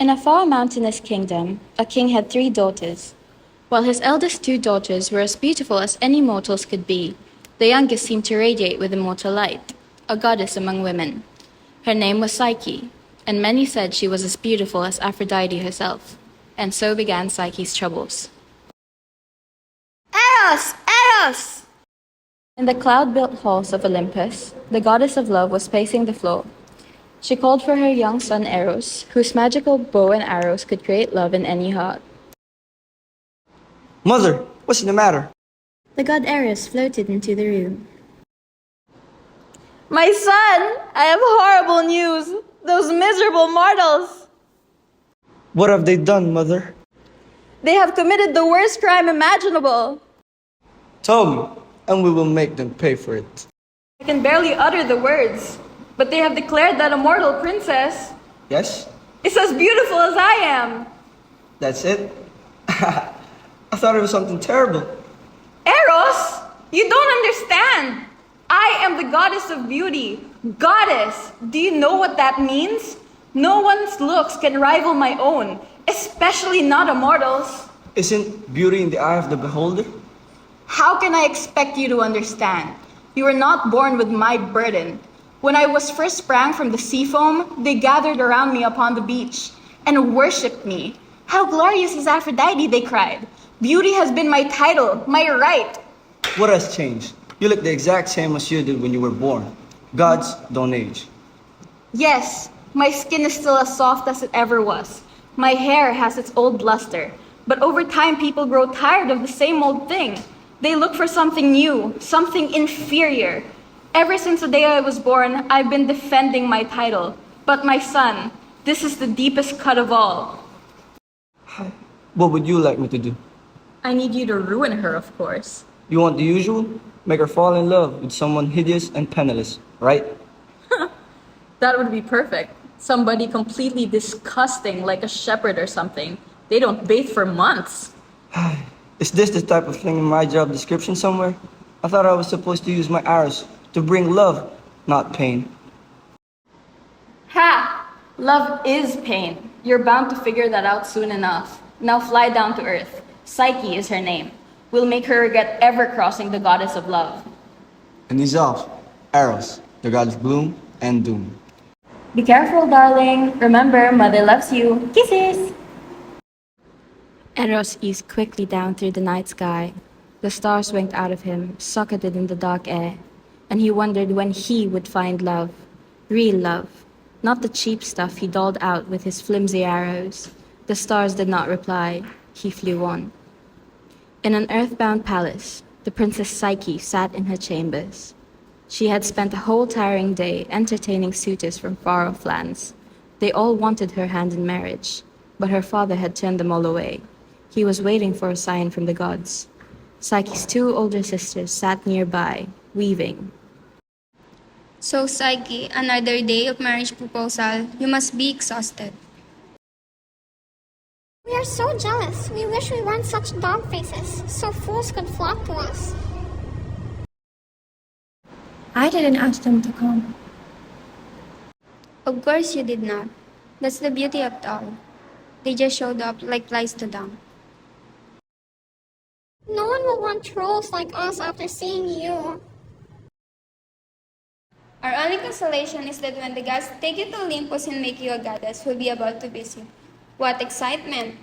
In a far mountainous kingdom, a king had 3 daughters. While his eldest 2 daughters were as beautiful as any mortals could be, the youngest seemed to radiate with immortal light, a goddess among women. Her name was Psyche, and many said she was as beautiful as Aphrodite herself. And so began Psyche's troubles. Eros! Eros! In the cloud-built halls of Olympus, the goddess of love was pacing the floor. She called for her young son Eros, whose magical bow and arrows could create love in any heart. Mother, what's the matter? The god Eros floated into the room. My son! I have horrible news! Those miserable mortals! What have they done, Mother? They have committed the worst crime imaginable! Tell me, and we will make them pay for it. I can barely utter the words, but they have declared that a mortal princess Yes? is as beautiful as I am! That's it? I thought it was something terrible. Eros! You don't understand! I am the goddess of beauty. Goddess! Do you know what that means? No one's looks can rival my own, especially not a mortal's. Isn't beauty in the eye of the beholder? How can I expect you to understand? You were not born with my burden. When I was first sprang from the sea foam, they gathered around me upon the beach and worshipped me. How glorious is Aphrodite, they cried. Beauty has been my title, my right. What has changed? You look the exact same as you did when you were born. Gods don't age. Yes, my skin is still as soft as it ever was. My hair has its old luster. But over time, people grow tired of the same old thing. They look for something new, something inferior. Ever since the day I was born, I've been defending my title. But my son, this is the deepest cut of all. What would you like me to do? I need you to ruin her, of course. You want the usual? Make her fall in love with someone hideous and penniless, right? That would be perfect. Somebody completely disgusting, like a shepherd or something. They don't bathe for months. Is this the type of thing in my job description somewhere? I thought I was supposed to use my arrows to bring love, not pain. Ha! Love is pain. You're bound to figure that out soon enough. Now fly down to earth. Psyche is her name. We'll make her regret ever crossing the goddess of love. And he's off. Eros, the god of gloom and doom. Be careful, darling. Remember, mother loves you. Kisses! Eros eased quickly down through the night sky. The stars winked out of him, socketed in the dark air, and he wondered when he would find love. Real love. Not the cheap stuff he doled out with his flimsy arrows. The stars did not reply. He flew on. In an earthbound palace, the Princess Psyche sat in her chambers. She had spent a whole tiring day entertaining suitors from far-off lands. They all wanted her hand in marriage, but her father had turned them all away. He was waiting for a sign from the gods. Psyche's 2 older sisters sat nearby, weaving. So, Psyche, another day of marriage proposal. You must be exhausted. We are so jealous. We wish we weren't such dog faces, so fools could flock to us. I didn't ask them to come. Of course you did not. That's the beauty of it all. They just showed up like flies to dung. No one will want trolls like us after seeing you. Our only consolation is that when the gods take you to Olympus and make you a goddess, we'll be about to visit. What excitement!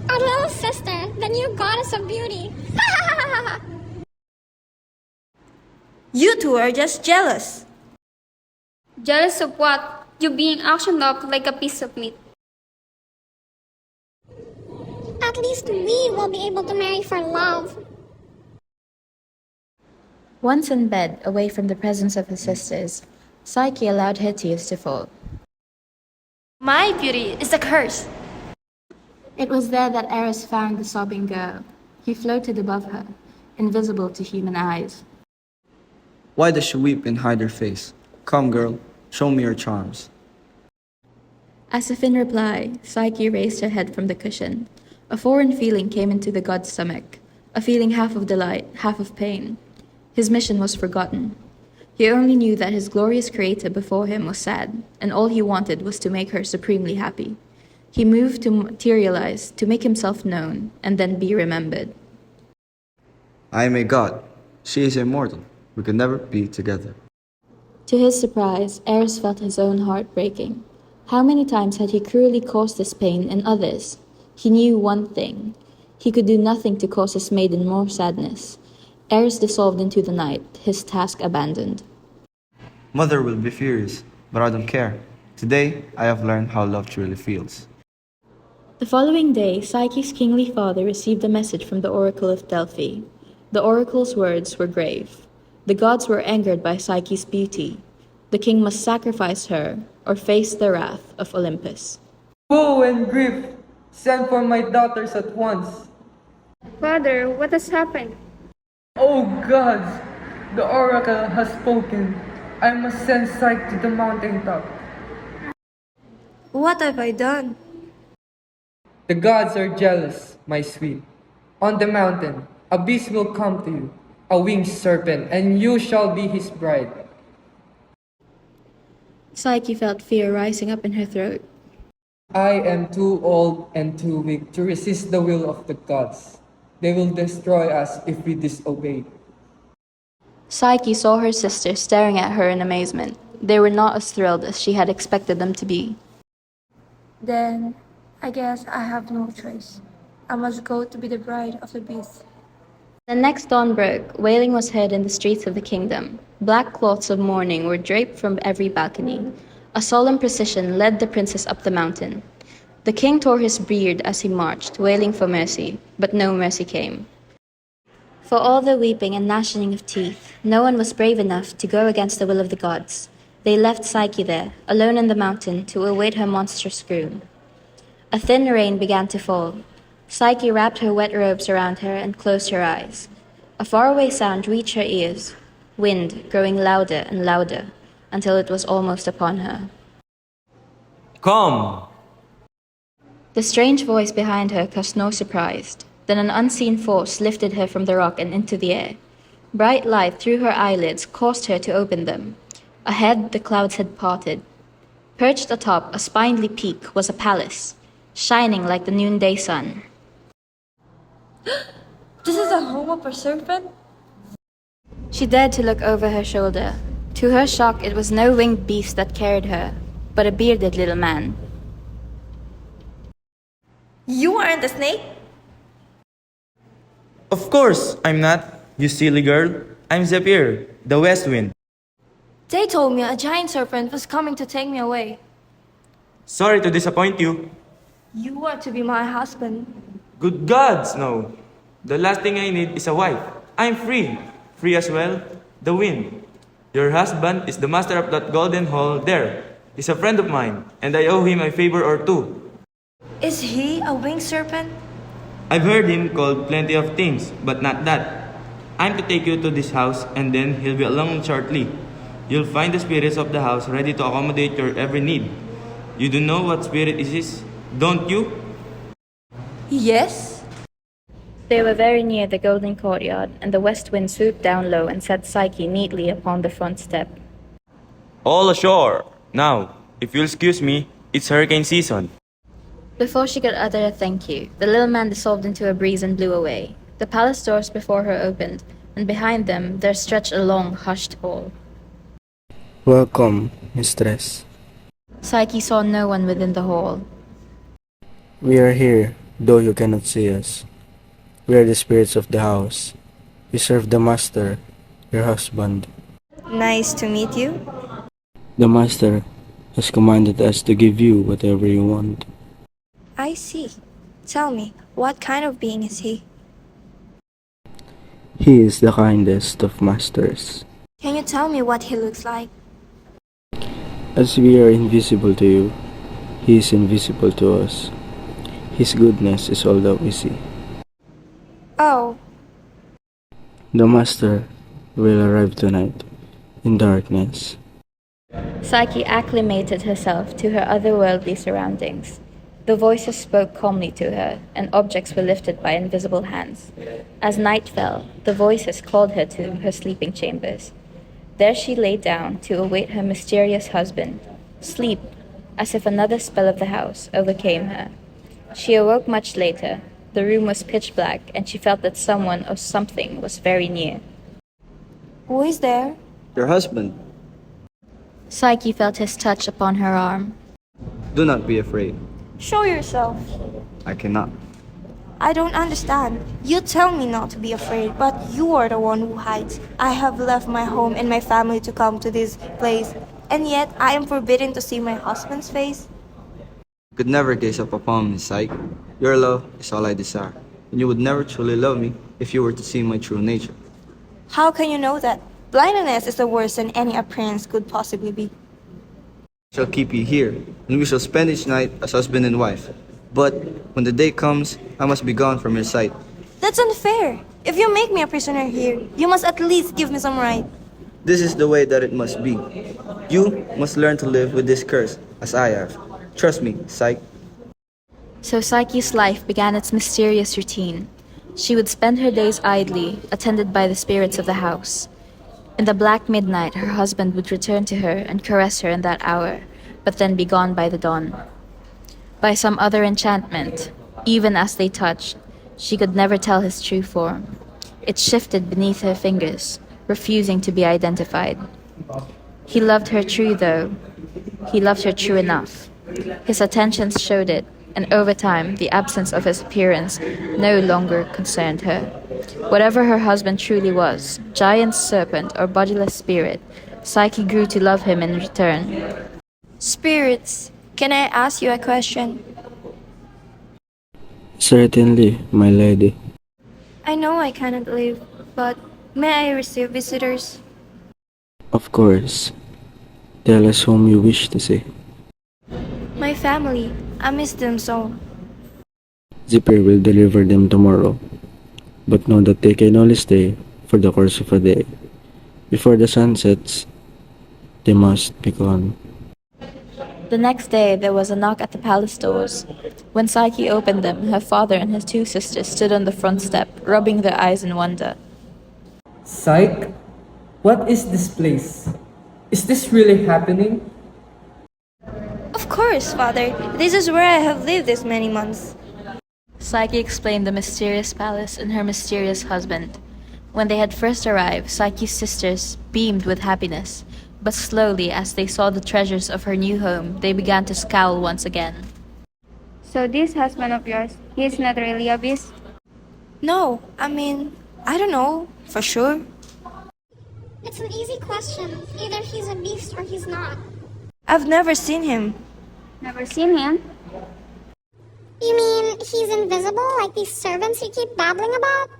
Our little sister, the new goddess of beauty. You two are just jealous. Jealous of what? You being auctioned off like a piece of meat. At least we will be able to marry for love. Once in bed, away from the presence of his sisters, Psyche allowed her tears to fall. My beauty is a curse. It was there that Eros found the sobbing girl. He floated above her, invisible to human eyes. Why does she weep and hide her face? Come, girl, show me your charms. As if in reply, Psyche raised her head from the cushion. A foreign feeling came into the god's stomach, a feeling half of delight, half of pain. His mission was forgotten. He only knew that his glorious creator before him was sad, and all he wanted was to make her supremely happy. He moved to materialize, to make himself known, and then be remembered. I am a god. She is immortal. We could never be together. To his surprise, Eris felt his own heart breaking. How many times had he cruelly caused this pain in others? He knew one thing. He could do nothing to cause his maiden more sadness. Eris dissolved into the night, his task abandoned. Mother will be furious, but I don't care. Today, I have learned how love truly feels. The following day, Psyche's kingly father received a message from the Oracle of Delphi. The oracle's words were grave. The gods were angered by Psyche's beauty. The king must sacrifice her or face the wrath of Olympus. Woe and grief! Send for my daughters at once. Father, what has happened? O gods! The oracle has spoken. I must send Psyche to the mountaintop. What have I done? The gods are jealous, my sweet. On the mountain, a beast will come to you, a winged serpent, and you shall be his bride. Psyche felt fear rising up in her throat. I am too old and too weak to resist the will of the gods. They will destroy us if we disobey. Psyche saw her sisters staring at her in amazement. They were not as thrilled as she had expected them to be. Then I guess I have no choice. I must go to be the bride of the beast. The next dawn broke, wailing was heard in the streets of the kingdom. Black cloths of mourning were draped from every balcony. A solemn procession led the princess up the mountain. The king tore his beard as he marched, wailing for mercy, but no mercy came. For all the weeping and gnashing of teeth, no one was brave enough to go against the will of the gods. They left Psyche there, alone in the mountain, to await her monstrous groom. A thin rain began to fall. Psyche wrapped her wet robes around her and closed her eyes. A faraway sound reached her ears, wind growing louder and louder, until it was almost upon her. Come! The strange voice behind her caused no surprise. Then an unseen force lifted her from the rock and into the air. Bright light through her eyelids caused her to open them. Ahead, the clouds had parted. Perched atop a spindly peak was a palace, shining like the noonday sun. This is the home of a serpent? She dared to look over her shoulder. To her shock, it was no winged beast that carried her, but a bearded little man. You aren't a snake? Of course, I'm not, you silly girl. I'm Zephyr, the west wind. They told me a giant serpent was coming to take me away. Sorry to disappoint you. You are to be my husband. Good gods, no. The last thing I need is a wife. I'm free. Free as well. The wind. Your husband is the master of that golden hall there. He's a friend of mine, and I owe him a favor or two. Is he a winged serpent? I've heard him called plenty of things, but not that. I'm to take you to this house, and then he'll be along shortly. You'll find the spirits of the house ready to accommodate your every need. You do know what spirit is, don't you? Yes. They were very near the golden courtyard, and the west wind swooped down low and set Psyche neatly upon the front step. All ashore! Now, if you'll excuse me, it's hurricane season. Before she could utter a thank you, the little man dissolved into a breeze and blew away. The palace doors before her opened, and behind them there stretched a long, hushed hall. Welcome, mistress. Psyche saw no one within the hall. We are here, though you cannot see us. We are the spirits of the house. We serve the master, your husband. Nice to meet you. The master has commanded us to give you whatever you want. I see. Tell me, what kind of being is he? He is the kindest of masters. Can you tell me what he looks like? As we are invisible to you, he is invisible to us. His goodness is all that we see. Oh, The master will arrive tonight in darkness. Psyche acclimated herself to her otherworldly surroundings. The voices spoke calmly to her, and objects were lifted by invisible hands. As night fell, the voices called her to her sleeping chambers. There she lay down to await her mysterious husband. Sleep, as if another spell of the house, overcame her. She awoke much later. The room was pitch black, and she felt that someone or something was very near. Who is there? Your husband. Psyche felt his touch upon her arm. Do not be afraid. Show yourself. I cannot. I don't understand. You tell me not to be afraid, but you are the one who hides. I have left my home and my family to come to this place, and yet I am forbidden to see my husband's face. You could never gaze up upon me, Psyche. Your love is all I desire, and you would never truly love me if you were to see my true nature. How can you know that? Blindness is the worst than any appearance could possibly be. I shall keep you here, and we shall spend each night as husband and wife. But when the day comes, I must be gone from your sight. That's unfair. If you make me a prisoner here, you must at least give me some right. This is the way that it must be. You must learn to live with this curse, as I have. Trust me, Psyche. So Psyche's life began its mysterious routine. She would spend her days idly, attended by the spirits of the house. In the black midnight, her husband would return to her and caress her in that hour, but then be gone by the dawn. By some other enchantment, even as they touched, she could never tell his true form. It shifted beneath her fingers, refusing to be identified. He loved her true, though. He loved her true enough. His attentions showed it, and over time, the absence of his appearance no longer concerned her. Whatever her husband truly was, giant serpent or bodiless spirit, Psyche grew to love him in return. Spirits, can I ask you a question? Certainly, my lady. I know I cannot leave, but may I receive visitors? Of course. Tell us whom you wish to see. My family. I miss them so. Zipper will deliver them tomorrow. But know that they can only stay for the course of a day. Before the sun sets, they must be gone. The next day, there was a knock at the palace doors. When Psyche opened them, her father and his two sisters stood on the front step, rubbing their eyes in wonder. Psyche, what is this place? Is this really happening? Of course, father. This is where I have lived these many months. Psyche explained the mysterious palace and her mysterious husband. When they had first arrived, Psyche's sisters beamed with happiness, but slowly, as they saw the treasures of her new home, they began to scowl once again. So this husband of yours, he is not really a beast? No, I don't know, for sure. It's an easy question. Either he's a beast or he's not. I've never seen him. Never seen him? You mean he's invisible like these servants you keep babbling about?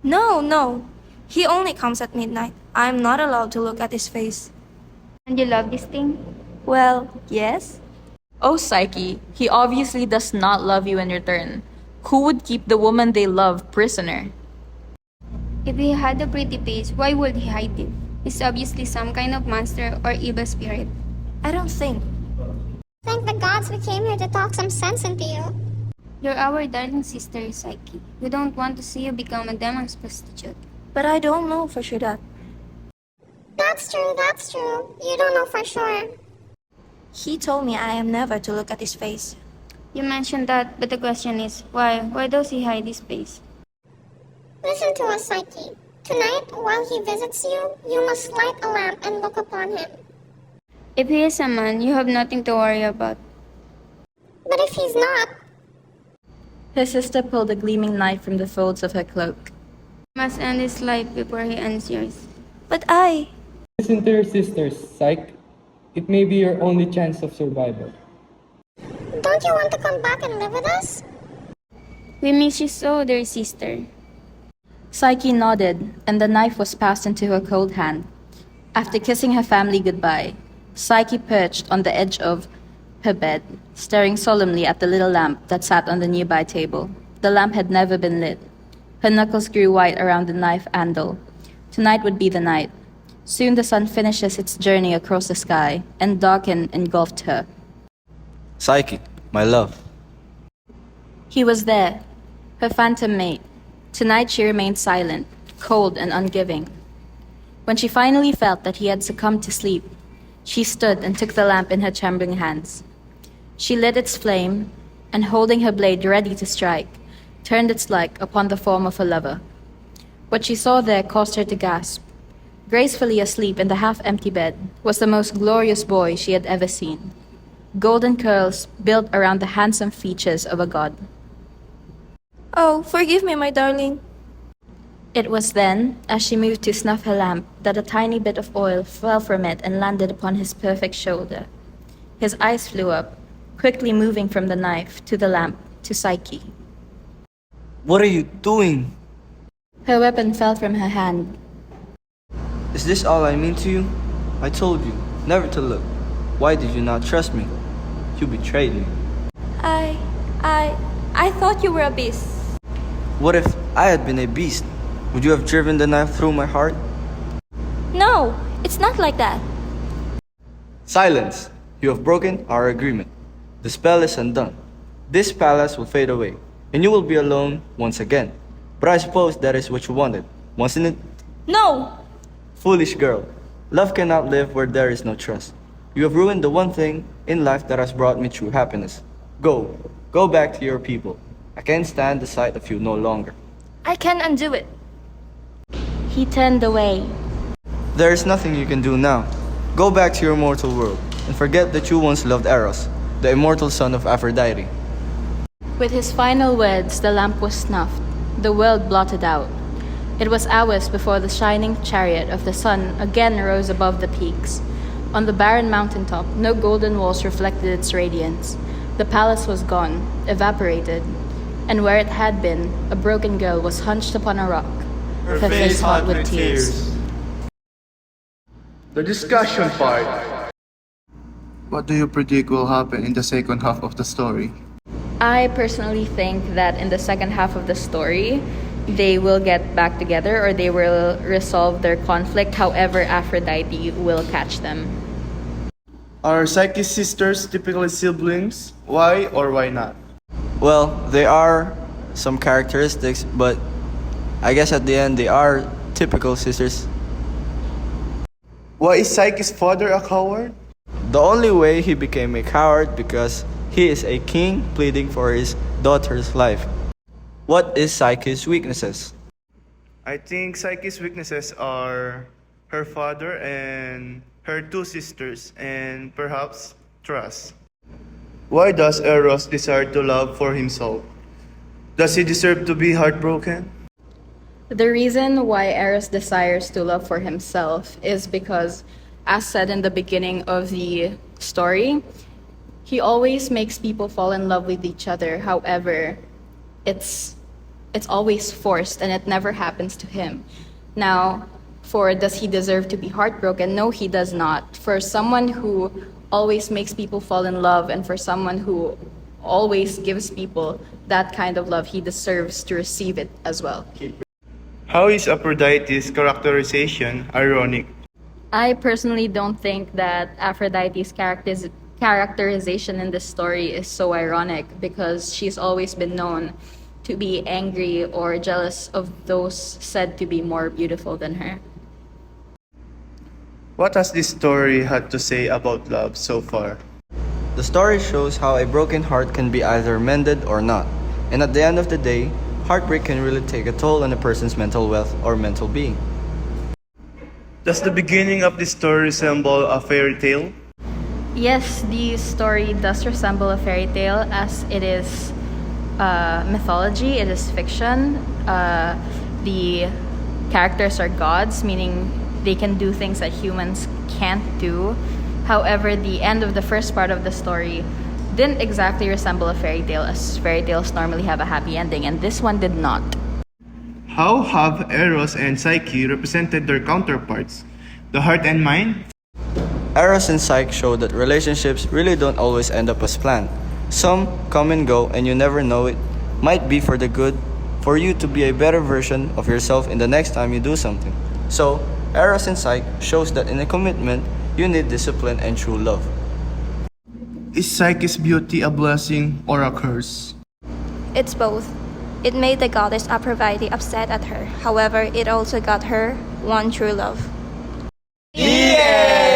No. He only comes at midnight. I'm not allowed to look at his face. And you love this thing? Well, yes. Oh, Psyche, he obviously does not love you in return. Who would keep the woman they love prisoner? If he had a pretty face, why would he hide it? He's obviously some kind of monster or evil spirit. I don't think. Thank the gods we came here to talk some sense into you. You're our darling sister, Psyche. We don't want to see you become a demon's prostitute. But I don't know for sure that. That's true. You don't know for sure. He told me I am never to look at his face. You mentioned that, but the question is, why? Why does he hide his face? Listen to us, Psyche. Tonight, while he visits you, you must light a lamp and look upon him. If he is a man, you have nothing to worry about. But if he's not, Her sister pulled a gleaming knife from the folds of her cloak. He must end his life before he ends yours. But I... Listen to your sisters, Psyche. It may be your only chance of survival. don't you want to come back and live with us? We miss you so, dear sister. Psyche nodded, and the knife was passed into her cold hand. After kissing her family goodbye, Psyche perched on the edge of her bed, staring solemnly at the little lamp that sat on the nearby table. The lamp had never been lit. Her knuckles grew white around the knife handle. Tonight would be the night. Soon the sun finishes its journey across the sky, and darkened engulfed her. Psyche, my love. He was there, her phantom mate. Tonight she remained silent, cold and ungiving. When she finally felt that he had succumbed to sleep, she stood and took the lamp in her trembling hands. She lit its flame, and holding her blade ready to strike, turned its light upon the form of her lover. What she saw there caused her to gasp. Gracefully asleep in the half-empty bed was the most glorious boy she had ever seen. Golden curls built around the handsome features of a god. Oh, forgive me, my darling. It was then, as she moved to snuff her lamp, that a tiny bit of oil fell from it and landed upon his perfect shoulder. His eyes flew up, quickly moving from the knife to the lamp to Psyche. What are you doing? Her weapon fell from her hand. Is this all I mean to you? I told you never to look. Why did you not trust me? You betrayed me. I thought you were a beast. What if I had been a beast? Would you have driven the knife through my heart? No, it's not like that. Silence! You have broken our agreement. The spell is undone. This palace will fade away, and you will be alone once again. But I suppose that is what you wanted, wasn't it? No! Foolish girl. Love cannot live where there is no trust. You have ruined the one thing in life that has brought me true happiness. Go. Go back to your people. I can't stand the sight of you no longer. I can undo it. He turned away. There is nothing you can do now. Go back to your mortal world, and forget that you once loved Eros, the immortal son of Aphrodite. With his final words, the lamp was snuffed, the world blotted out. It was hours before the shining chariot of the sun again rose above the peaks. On the barren mountaintop, no golden walls reflected its radiance. The palace was gone, evaporated, and where it had been, a broken girl was hunched upon a rock, her face hot with tears. The discussion part. What do you predict will happen in the second half of the story? I personally think that in the second half of the story, they will get back together or they will resolve their conflict. However, Aphrodite will catch them. Are Psyche's sisters typically siblings? Why or why not? Well, there are some characteristics, but I guess at the end they are typical sisters. Why is Psyche's father a coward? The only way he became a coward because he is a king pleading for his daughter's life. What is Psyche's weaknesses? I think Psyche's weaknesses are her father and her two sisters, and perhaps trust. Why does Eros desire to love for himself? Does he deserve to be heartbroken? The reason why Eros desires to love for himself is because, as said in the beginning of the story, he always makes people fall in love with each other. However, it's always forced and it never happens to him. Now, for does he deserve to be heartbroken? No, he does not. For someone who always makes people fall in love and for someone who always gives people that kind of love, he deserves to receive it as well. How is Aphrodite's characterization ironic? I personally don't think that Aphrodite's characterization in this story is so ironic because she's always been known to be angry or jealous of those said to be more beautiful than her. What has this story had to say about love so far? The story shows how a broken heart can be either mended or not. And at the end of the day, heartbreak can really take a toll on a person's mental wealth or mental being. Does the beginning of this story resemble a fairy tale? Yes, the story does resemble a fairy tale as it is mythology, it is fiction. The characters are gods, meaning they can do things that humans can't do. However, the end of the first part of the story didn't exactly resemble a fairy tale, as fairy tales normally have a happy ending, and this one did not. How have Eros and Psyche represented their counterparts, the heart and mind? Eros and Psyche show that relationships really don't always end up as planned. Some come and go and you never know it might be for the good, for you to be a better version of yourself in the next time you do something. So, Eros and Psyche shows that in a commitment, you need discipline and true love. Is Psyche's beauty a blessing or a curse? It's both. It made the goddess Aphrodite upset at her. However, it also got her one true love. Yeah!